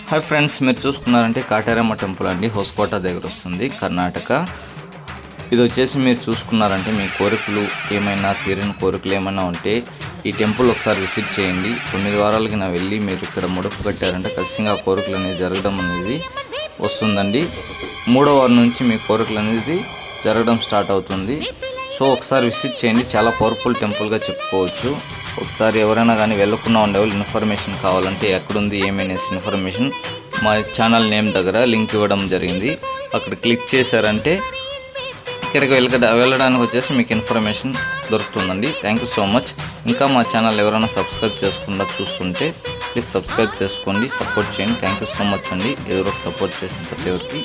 Hi friends, మీరు చూసుకున్నారంటే Kateramma temple అండి, హోస్కోట దగ్గర వస్తుంది, కర్ణాటక. ఇది వచ్చేసి మీరు చూసుకున్నారంటే మీ కోరికలు ఏమైనా తీరిన కోరికలు ఏమైనా ఉంటే ఈ టెంపుల్ ఒకసారి విజిట్ చేయండి. 9 వారాలకి నా వెళ్ళి మీరు ఇక్కడ ముడుపు కట్టారంటే ఖచ్చితంగా ఆ కోరికలు అనేది జరగడం అనేది వస్తుందండి. 3వ వారం నుంచి మీ కోరికలు అనేది జరగడం స్టార్ట్ అవుతుంది. సో ఒకసారి విజిట్ చేయండి. చాలా పవర్ఫుల్ టెంపుల్గా చెప్పుకోవచ్చు. ఒకసారి ఎవరైనా కానీ వెళ్ళకుండా ఉండేవాళ్ళు ఇన్ఫర్మేషన్ కావాలంటే ఎక్కడుంది ఏమనేసి ఇన్ఫర్మేషన్ మా ఛానల్ నేమ్ దగ్గర లింక్ ఇవ్వడం జరిగింది. అక్కడ క్లిక్ చేశారంటే ఇక్కడికి వెళ్ళడానికి వచ్చేసి మీకు ఇన్ఫర్మేషన్ దొరుకుతుందండి. Thank you so much. ఇంకా మా ఛానల్ ఎవరైనా సబ్స్క్రైబ్ చేసుకుండా చూస్తుంటే ప్లీజ్ సబ్స్క్రైబ్ చేసుకోండి, సపోర్ట్ చేయండి. థ్యాంక్ యూ సో మచ్ అండి, ఎవరికి సపోర్ట్ చేసిన ప్రతి ఒక్కరికి.